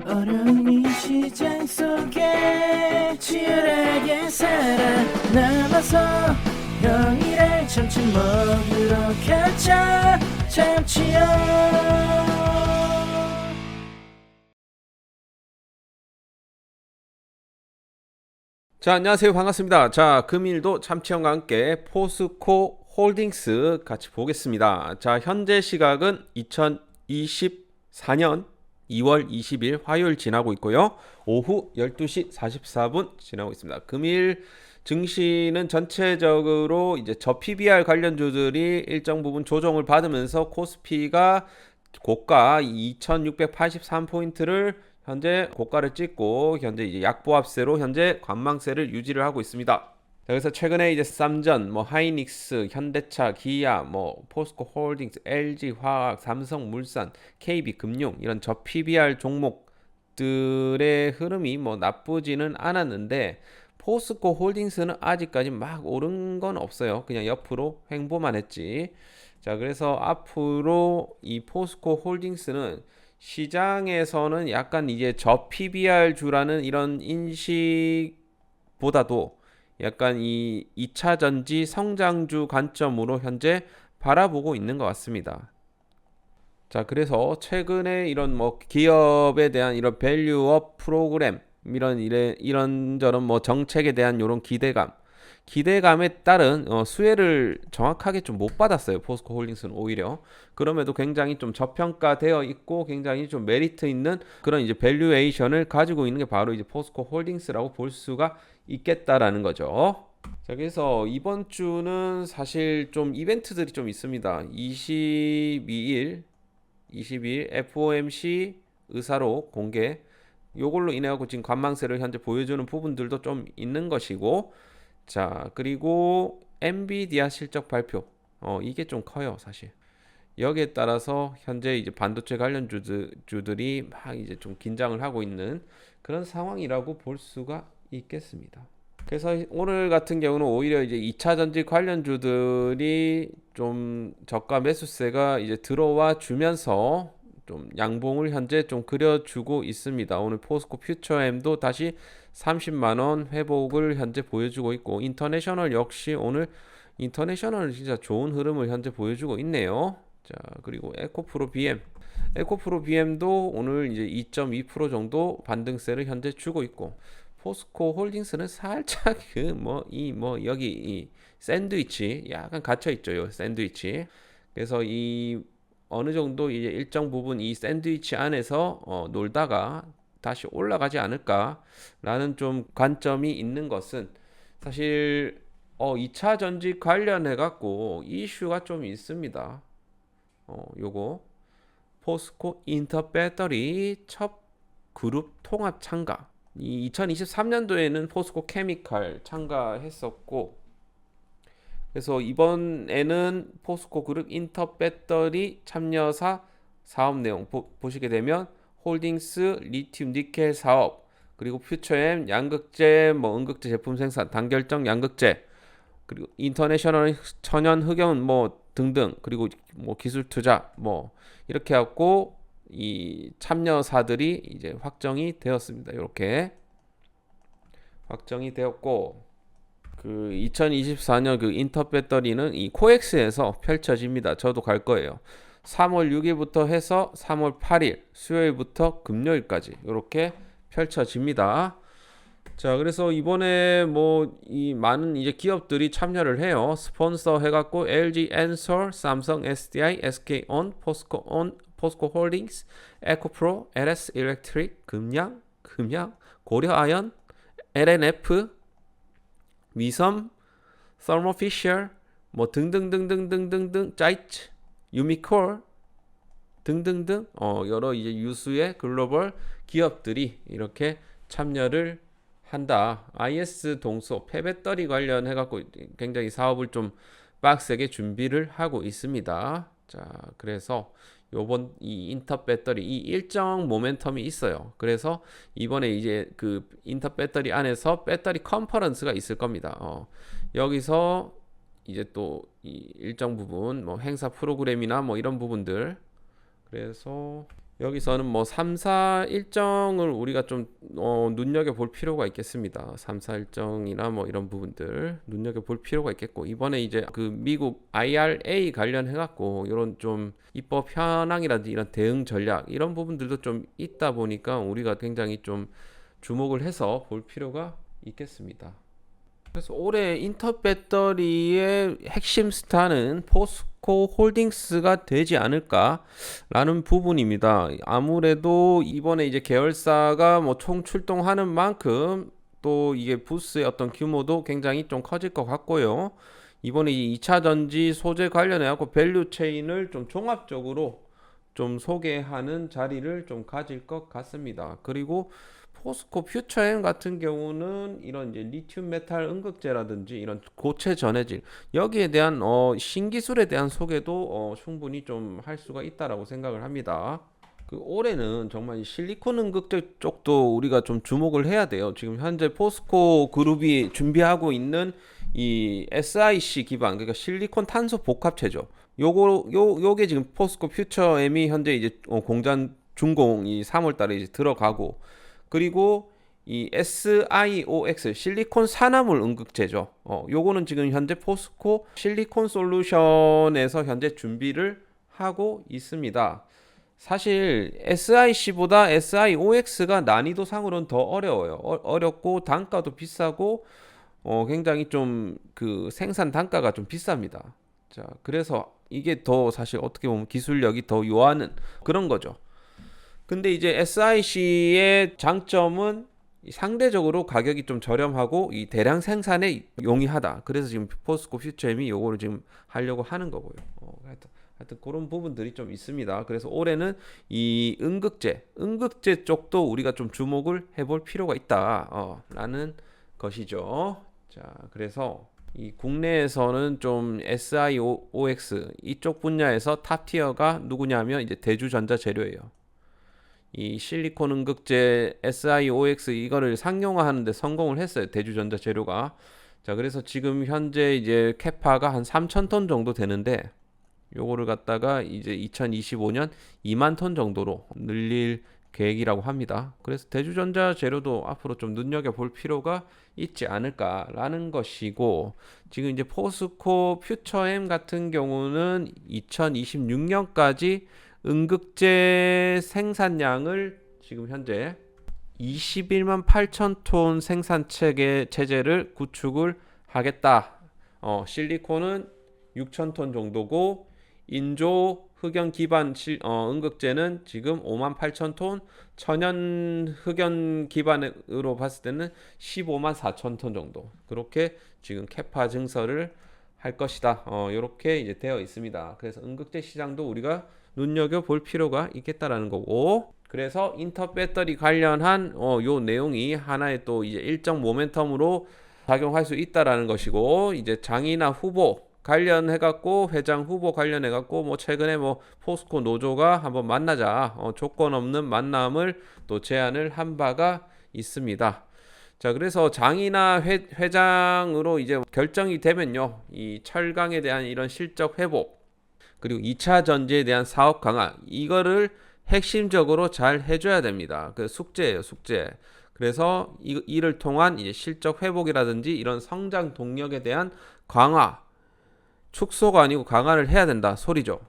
어려운 이 시장 속에 치열하게 살아남아서 평일에 점심 먹으러 가자 참치요. 자, 안녕하세요. 반갑습니다. 자, 금일도 참치형과 함께 포스코 홀딩스 같이 보겠습니다. 자, 현재 시각은 2024년 2월 20일 화요일 지나고 있고요. 오후 12시 44분 지나고 있습니다. 금일 증시는 전체적으로 이제 저 PBR 관련주들이 일정 부분 조정을 받으면서 코스피가 고가 2683포인트를 현재 고가를 찍고 현재 이제 약보합세로 현재 관망세를 유지를 하고 있습니다. 자, 그래서 최근에 이제 쌈전, 하이닉스, 현대차, 기아, 포스코 홀딩스, LG 화학, 삼성물산, KB금융 이런 저 PBR 종목들의 흐름이 나쁘지는 않았는데 포스코 홀딩스는 아직까지 막 오른 건 없어요. 그냥 옆으로 횡보만 했지. 자, 그래서 앞으로 이 포스코 홀딩스는 시장에서는 약간 이제 저 PBR 주라는 이런 인식보다도 약간 이 2차 전지 성장주 관점으로 현재 바라보고 있는 것 같습니다. 자, 그래서 최근에 이런 기업에 대한 이런 밸류업 프로그램 이런저런 정책에 대한 이런 기대감에 따른 수혜를 정확하게 좀 못 받았어요. 포스코 홀딩스는 오히려 그럼에도 굉장히 좀 저평가되어 있고 굉장히 좀 메리트 있는 그런 이제 밸류에이션을 가지고 있는 게 바로 이제 포스코 홀딩스라고 볼 수가 있겠다라는 거죠. 자, 그래서 이번 주는 사실 좀 이벤트들이 좀 있습니다. 22일 FOMC 의사록 공개 요걸로 인해 갖고 지금 관망세를 현재 보여주는 부분들도 좀 있는 것이고, 자, 그리고 엔비디아 실적 발표. 이게 좀 커요, 사실. 여기에 따라서 현재 이제 반도체 관련 주들이 막 이제 좀 긴장을 하고 있는 그런 상황이라고 볼 수가 있겠습니다. 그래서 오늘 같은 경우는 오히려 이제 2차 전지 관련주들이 좀 저가 매수세가 이제 들어와 주면서 좀 양봉을 현재 좀 그려주고 있습니다. 오늘 포스코 퓨처엠도 다시 30만 원 회복을 현재 보여주고 있고, 인터내셔널 역시 오늘 인터내셔널 진짜 좋은 흐름을 현재 보여주고 있네요. 자, 그리고 에코프로 BM도 오늘 이제 2.2% 정도 반등세를 현재 주고 있고, 포스코 홀딩스는 살짝 여기 이 샌드위치 약간 갇혀 있죠. 요 샌드위치. 그래서 이 어느 정도 이제 일정 부분 이 샌드위치 안에서 놀다가 다시 올라가지 않을까라는 좀 관점이 있는 것은 사실 2차 전지 관련해 갖고 이슈가 좀 있습니다. 요거 포스코 인터 배터리 첫 그룹 통합 참가. 이 2023년도에는 포스코 케미칼 참가했었고, 그래서 이번에는 포스코 그룹 인터 배터리 참여사 사업 내용 보시게 되면 홀딩스 리튬 니켈 사업, 그리고 퓨처엠 양극재 음극재 제품 생산 단결정 양극재, 그리고 인터내셔널 천연 흑연 등등, 그리고 기술 투자 이렇게 하고 이 참여사들이 이제 확정이 되었습니다. 이렇게 확정이 되었고, 그 2024년 그 인터 배터리는 이 코엑스에서 펼쳐집니다. 저도 갈 거예요. 3월 6일부터 해서 3월 8일 수요일부터 금요일까지 이렇게 펼쳐집니다. 자, 그래서 이번에 이 많은 이제 기업들이 참여를 해요. 스폰서 해갖고 LG 엔솔, 삼성 SDI, SK온, 포스코 홀딩스, 에코프로, LS 일렉트릭, 금양, 고려아연, LNF, 위섬, 서머피셔, 등등등등등등등, 짜이츠, 유미콜 등등등 여러 이제 유수의 글로벌 기업들이 이렇게 참여를 한다. IS 동소 폐배터리 관련해 갖고 굉장히 사업을 좀 빡세게 준비를 하고 있습니다. 자, 그래서 요번 이 인터 배터리 이 일정 모멘텀이 있어요. 그래서 이번에 이제 그 인터 배터리 안에서 배터리 컨퍼런스가 있을 겁니다. 여기서 이제 또 이 일정 부분 행사 프로그램이나 이런 부분들, 그래서 여기서는 뭐 3사 일정을 우리가 좀 눈여겨볼 필요가 있겠습니다. 3사 일정이나 뭐 이런 부분들 눈여겨볼 필요가 있겠고, 이번에 이제 그 미국 IRA 관련해갖고 이런 좀 입법 현황이라든지 이런 대응 전략 이런 부분들도 좀 있다 보니까 우리가 굉장히 좀 주목을 해서 볼 필요가 있겠습니다. 그래서 올해 인터 배터리의 핵심 스타는 포스코 홀딩스가 되지 않을까라는 부분입니다. 아무래도 이번에 이제 계열사가 뭐 총 출동하는 만큼 또 이게 부스의 어떤 규모도 굉장히 좀 커질 것 같고요. 이번에 이 2차 전지 소재 관련해 갖고 밸류 체인을 좀 종합적으로 좀 소개하는 자리를 좀 가질 것 같습니다. 그리고 포스코 퓨처엠 같은 경우는 이런 이제 리튬 메탈 음극재라든지 이런 고체 전해질 여기에 대한 신기술에 대한 소개도 충분히 좀 할 수가 있다라고 생각을 합니다. 그 올해는 정말 이 실리콘 음극재 쪽도 우리가 좀 주목을 해야 돼요. 지금 현재 포스코 그룹이 준비하고 있는 이 SiC 기반, 그러니까 실리콘 탄소 복합체죠. 요게 지금 포스코 퓨처엠이 현재 이제 공장 준공이 3월 달에 이제 들어가고, 그리고 이 SiOX 실리콘 산화물 음극재죠. 요거는 지금 현재 포스코 실리콘 솔루션에서 현재 준비를 하고 있습니다. 사실 SiC보다 SiOX가 난이도상으로는 더 어려워요. 어렵고 단가도 비싸고 굉장히 좀 그 생산 단가가 좀 비쌉니다. 자, 그래서 이게 더 사실 어떻게 보면 기술력이 더 요하는 그런 거죠. 근데 이제 SiC의 장점은 상대적으로 가격이 좀 저렴하고 이 대량 생산에 용이하다. 그래서 지금 포스코 퓨처엠이 요거를 지금 하려고 하는 거고요. 하여튼 그런 부분들이 좀 있습니다. 그래서 올해는 이 음극재 쪽도 우리가 좀 주목을 해볼 필요가 있다. 라는 것이죠. 자, 그래서 이 국내에서는 좀 SiOX 이쪽 분야에서 탑티어가 누구냐면 이제 대주전자 재료예요. 이 실리콘 음극재 SiOX 이거를 상용화하는데 성공을 했어요. 대주전자 재료가. 자, 그래서 지금 현재 이제 캐파가 한 3,000톤 정도 되는데 요거를 갖다가 이제 2025년 2만 톤 정도로 늘릴 계획이라고 합니다. 그래서 대주전자 재료도 앞으로 좀 눈여겨볼 필요가 있지 않을까라는 것이고, 지금 이제 포스코 퓨처엠 같은 경우는 2026년까지 음극재 생산량을 지금 현재 21만 8천 톤 생산 체제를 구축을 하겠다. 실리콘은 6천 톤 정도고 인조 흑연 기반 음극재는 지금 5만 8천 톤, 천연 흑연 기반으로 봤을 때는 15만 4천 톤 정도. 그렇게 지금 캐파 증설을 할 것이다. 이렇게 이제 되어 있습니다. 그래서 음극재 시장도 우리가 눈여겨 볼 필요가 있겠다라는 거고, 그래서 인터 배터리 관련한 요 내용이 하나의 또 이제 일정 모멘텀으로 작용할 수 있다라는 것이고, 이제 장이나 후보 관련해갖고 회장 후보 관련해갖고 뭐 최근에 뭐 포스코 노조가 한번 만나자 조건 없는 만남을 또 제안을 한 바가 있습니다. 자, 그래서 장이나 회장으로 이제 결정이 되면요, 이 철강에 대한 이런 실적 회복, 그리고 2차 전지에 대한 사업 강화, 이거를 핵심적으로 잘 해줘야 됩니다. 그 숙제예요, 숙제. 그래서 이를 통한 이제 실적 회복이라든지 이런 성장 동력에 대한 강화, 축소가 아니고 강화를 해야 된다 소리죠.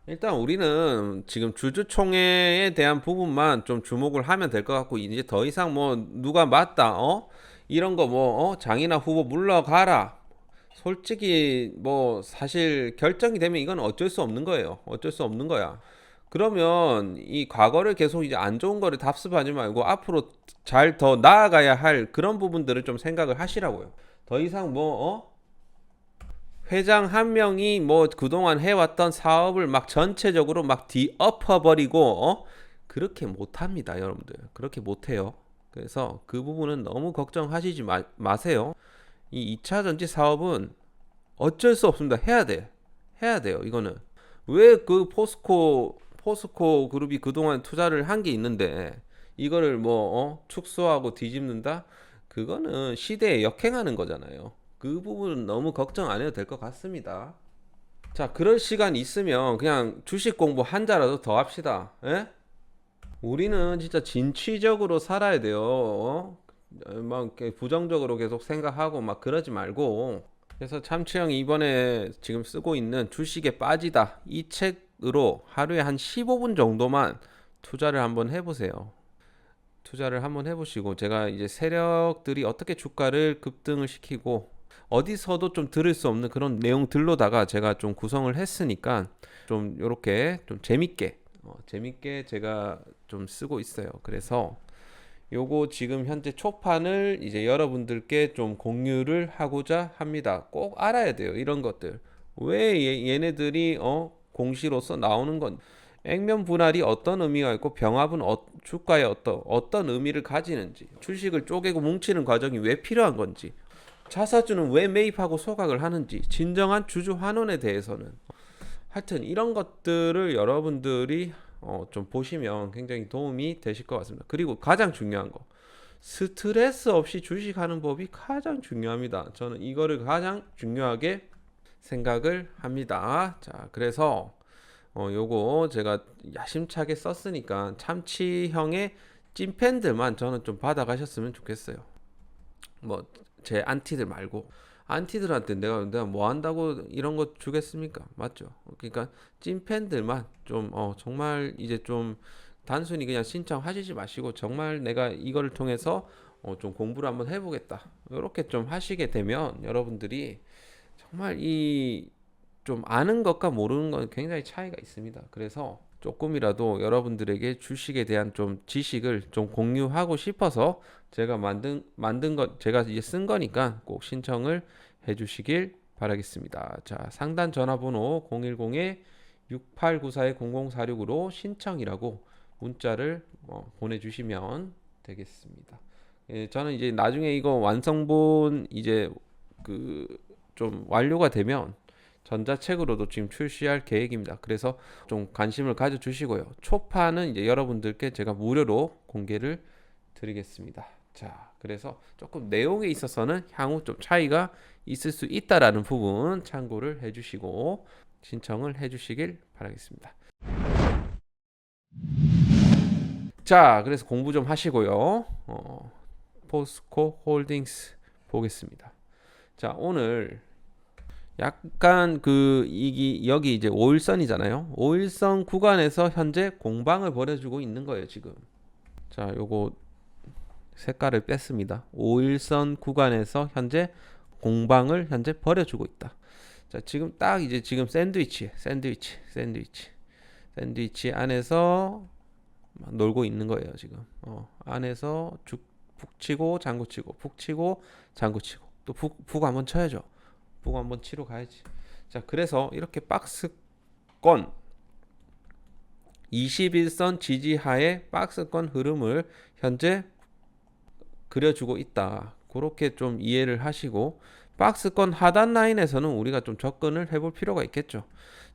일단 우리는 지금 주주총회에 대한 부분만 좀 주목을 하면 될 것 같고, 이제 더 이상 뭐 누가 맞다 이런 거 뭐 장이나 후보 물러가라, 솔직히 뭐 사실 결정이 되면 이건 어쩔 수 없는 거예요. 어쩔 수 없는 거야. 그러면 이 과거를 계속 이제 안 좋은 거를 답습하지 말고 앞으로 잘 더 나아가야 할 그런 부분들을 좀 생각을 하시라고요. 더 이상 뭐 회장 한 명이 뭐 그동안 해왔던 사업을 막 전체적으로 막 뒤엎어버리고 그렇게 못합니다, 여러분들. 그렇게 못해요. 그래서 그 부분은 너무 걱정하시지 마세요. 이 2차 전지 사업은 어쩔 수 없습니다. 해야 돼. 해야 돼요. 이거는 왜 그 포스코 그룹이 그동안 투자를 한 게 있는데 이거를 뭐 축소하고 뒤집는다? 그거는 시대에 역행하는 거잖아요. 그 부분은 너무 걱정 안 해도 될 것 같습니다. 자, 그럴 시간 있으면 그냥 주식 공부 한 자라도 더 합시다. 예? 우리는 진짜 진취적으로 살아야 돼요. 막 이렇게 부정적으로 계속 생각하고 막 그러지 말고. 그래서 참치형이 이번에 지금 쓰고 있는 주식에 빠지다 이 책으로 하루에 한 15분 정도만 투자를 한번 해보세요. 투자를 한번 해보시고 제가 이제 세력들이 어떻게 주가를 급등을 시키고 어디서도 좀 들을 수 없는 그런 내용들로다가 제가 좀 구성을 했으니까 좀 요렇게 좀 재밌게 제가 좀 쓰고 있어요. 그래서 요거 지금 현재 초판을 이제 여러분들께 좀 공유를 하고자 합니다. 꼭 알아야 돼요. 이런 것들. 왜 얘네들이 공시로서 나오는 건 액면 분할이 어떤 의미가 있고 병합은 주가에 어떤 의미를 가지는지 주식을 쪼개고 뭉치는 과정이 왜 필요한 건지 자사주는 왜 매입하고 소각을 하는지 진정한 주주 환원에 대해서는 하여튼 이런 것들을 여러분들이 좀 보시면 굉장히 도움이 되실 것 같습니다. 그리고 가장 중요한 거 스트레스 없이 주식하는 법이 가장 중요합니다. 저는 이거를 가장 중요하게 생각을 합니다. 자, 그래서 요거 제가 야심차게 썼으니까 참치형의 찐팬들만 저는 좀 받아가셨으면 좋겠어요. 뭐 제 안티들 말고 안티들한테 내가 뭐 한다고 이런 거 주겠습니까? 맞죠? 그러니까 찐팬들만 좀 정말 이제 좀 단순히 그냥 신청하시지 마시고 정말 내가 이거를 통해서 좀 공부를 한번 해보겠다. 이렇게 좀 하시게 되면 여러분들이 정말 이 좀 아는 것과 모르는 건 굉장히 차이가 있습니다. 그래서 조금이라도 여러분들에게 주식에 대한 좀 지식을 좀 공유하고 싶어서 제가 만든 것 제가 이제 쓴 거니까 꼭 신청을 해 주시길 바라겠습니다. 자, 상단 전화번호 010-6894-0046으로 신청이라고 문자를 보내주시면 되겠습니다. 예, 저는 이제 나중에 이거 완성본 이제 그 좀 완료가 되면 전자책으로도 지금 출시할 계획입니다. 그래서 좀 관심을 가져주시고요. 초판은 이제 여러분들께 제가 무료로 공개를 드리겠습니다. 자, 그래서 조금 내용에 있어서는 향후 좀 차이가 있을 수 있다라는 부분 참고를 해주시고 신청을 해주시길 바라겠습니다. 자, 그래서 공부 좀 하시고요. 포스코 홀딩스 보겠습니다. 자, 오늘 약간 여기 이제 5일선이잖아요. 5일선 구간에서 현재 공방을 벌여주고 있는 거예요, 지금. 자, 요거 색깔을 뺐습니다. 5일선 구간에서 현재 공방을 현재 벌여주고 있다. 자, 지금 딱 이제 지금 샌드위치 안에서 놀고 있는 거예요, 지금. 안에서 푹 치고 장구 치고 푹 치고 장구 치고 또 푹 한번 쳐야죠. 푹 한번 치러 가야지. 자, 그래서 이렇게 박스권 21선 지지하에 박스권 흐름을 현재 그려주고 있다. 그렇게 좀 이해를 하시고 박스권 하단 라인에서는 우리가 좀 접근을 해볼 필요가 있겠죠.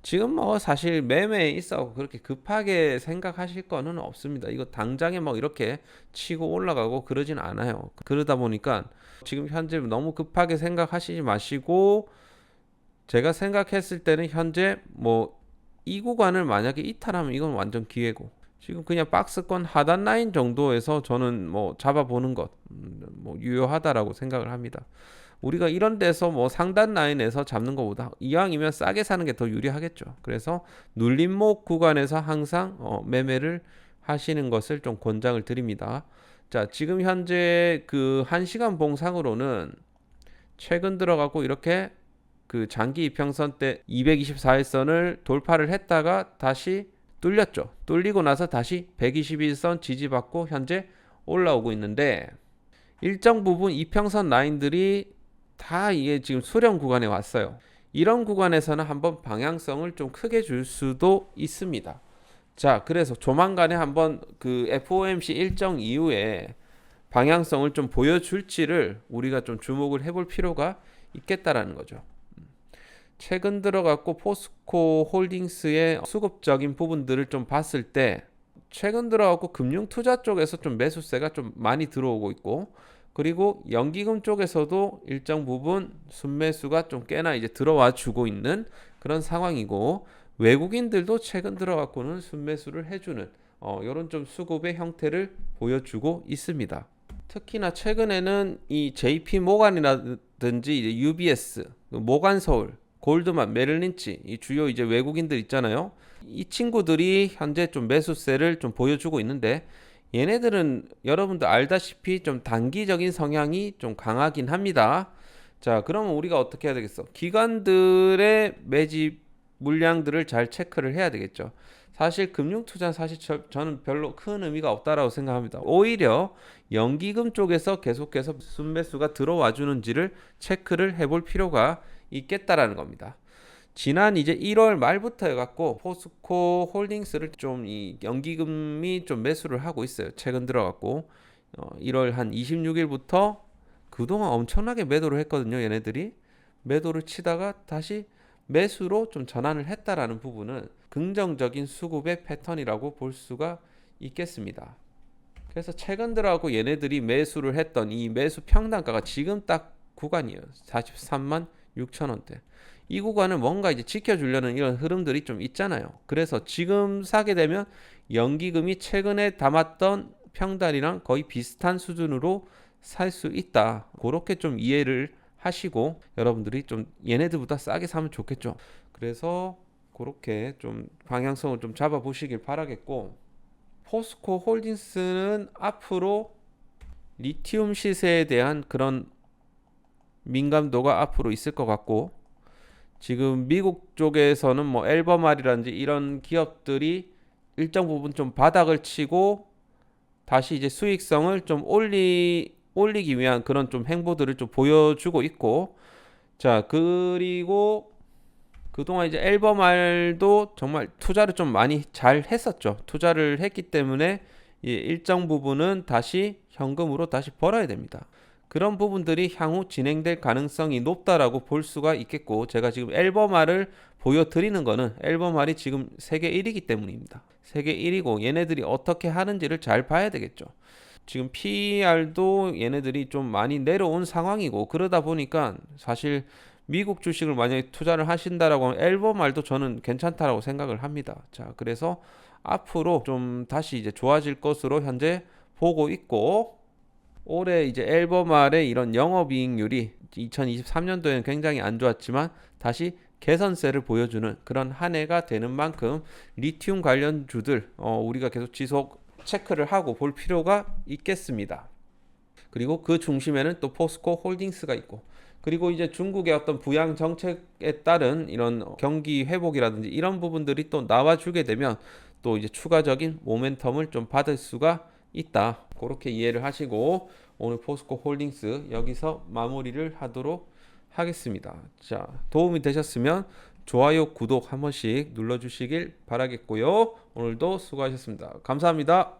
지금 뭐 사실 매매에 있어 그렇게 급하게 생각하실 거는 없습니다. 이거 당장에 뭐 이렇게 치고 올라가고 그러진 않아요. 그러다 보니까 지금 현재 너무 급하게 생각하시지 마시고 제가 생각했을 때는 현재 뭐 이 구간을 만약에 이탈하면 이건 완전 기회고 지금 그냥 박스권 하단 라인 정도에서 저는 뭐 잡아보는 것 뭐 유효하다라고 생각을 합니다. 우리가 이런 데서 뭐 상단 라인에서 잡는 것보다 이왕이면 싸게 사는 게 더 유리하겠죠. 그래서 눌림목 구간에서 항상 매매를 하시는 것을 좀 권장을 드립니다. 자, 지금 현재 그 1시간 봉상으로는 최근 들어가고 이렇게 그 장기 이평선 때 224일선을 돌파를 했다가 다시 뚫렸죠. 뚫리고 나서 다시 121선 지지받고 현재 올라오고 있는데 일정 부분 이평선 라인들이 다 이게 지금 수렴 구간에 왔어요. 이런 구간에서는 한번 방향성을 좀 크게 줄 수도 있습니다. 자, 그래서 조만간에 한번 그 FOMC 일정 이후에 방향성을 좀 보여줄지를 우리가 좀 주목을 해볼 필요가 있겠다라는 거죠. 최근 들어갔고 포스코 홀딩스의 수급적인 부분들을 좀 봤을 때 최근 들어갔고 금융 투자 쪽에서 좀 매수세가 좀 많이 들어오고 있고 그리고 연기금 쪽에서도 일정 부분 순매수가 좀 꽤나 이제 들어와 주고 있는 그런 상황이고 외국인들도 최근 들어갔고는 순매수를 해주는 이런 좀 수급의 형태를 보여주고 있습니다. 특히나 최근에는 이 JP 모간이라든지 이제 UBS, 모간 서울, 골드만, 메릴린치 이 주요 이제 외국인들 있잖아요. 이 친구들이 현재 좀 매수세를 좀 보여주고 있는데 얘네들은 여러분들 알다시피 좀 단기적인 성향이 좀 강하긴 합니다. 자, 그러면 우리가 어떻게 해야 되겠어? 기관들의 매집 물량들을 잘 체크를 해야 되겠죠. 사실 금융투자는 사실 저는 별로 큰 의미가 없다라고 생각합니다. 오히려 연기금 쪽에서 계속해서 순매수가 들어와 주는지를 체크를 해볼 필요가 있겠다라는 겁니다. 지난 이제 1월 말부터 해갖고 포스코 홀딩스를 좀 이 연기금이 좀 매수를 하고 있어요. 최근 들어갖고 1월 한 26일부터 그동안 엄청나게 매도를 했거든요. 얘네들이 매도를 치다가 다시 매수로 좀 전환을 했다라는 부분은 긍정적인 수급의 패턴이라고 볼 수가 있겠습니다. 그래서 최근 들어갖고 얘네들이 매수를 했던 이 매수 평단가가 지금 딱 구간이에요. 43만 6천 원대. 이 구간을 뭔가 이제 지켜주려는 이런 흐름들이 좀 있잖아요. 그래서 지금 사게 되면 연기금이 최근에 담았던 평단이랑 거의 비슷한 수준으로 살 수 있다. 그렇게 좀 이해를 하시고 여러분들이 좀 얘네들보다 싸게 사면 좋겠죠. 그래서 그렇게 좀 방향성을 좀 잡아 보시길 바라겠고, 포스코 홀딩스는 앞으로 리튬 시세에 대한 그런 민감도가 앞으로 있을 것 같고, 지금 미국 쪽에서는 뭐 앨범알이라든지 이런 기업들이 일정 부분 좀 바닥을 치고 다시 이제 수익성을 좀 올리기 위한 그런 좀 행보들을 좀 보여주고 있고, 자, 그리고 그동안 이제 앨범알도 정말 투자를 좀 많이 잘 했었죠. 투자를 했기 때문에 일정 부분은 다시 현금으로 다시 벌어야 됩니다. 그런 부분들이 향후 진행될 가능성이 높다라고 볼 수가 있겠고, 제가 지금 앨범알을 보여드리는 거는 앨범알이 지금 세계 1위이기 때문입니다. 세계 1위고 얘네들이 어떻게 하는지를 잘 봐야 되겠죠. 지금 PER도 얘네들이 좀 많이 내려온 상황이고, 그러다 보니까 사실 미국 주식을 만약에 투자를 하신다라고 하면 앨범알도 저는 괜찮다라고 생각을 합니다. 자, 그래서 앞으로 좀 다시 이제 좋아질 것으로 현재 보고 있고, 올해 이제 앨범알의 이런 영업이익률이 2023년도에는 굉장히 안 좋았지만 다시 개선세를 보여주는 그런 한 해가 되는 만큼 리튬 관련주들 우리가 계속 지속 체크를 하고 볼 필요가 있겠습니다. 그리고 그 중심에는 또 포스코 홀딩스가 있고, 그리고 이제 중국의 어떤 부양 정책에 따른 이런 경기 회복이라든지 이런 부분들이 또 나와주게 되면 또 이제 추가적인 모멘텀을 좀 받을 수가 있다. 그렇게 이해를 하시고 오늘 포스코 홀딩스 여기서 마무리를 하도록 하겠습니다. 자, 도움이 되셨으면 좋아요, 구독 한 번씩 눌러주시길 바라겠고요. 오늘도 수고하셨습니다. 감사합니다.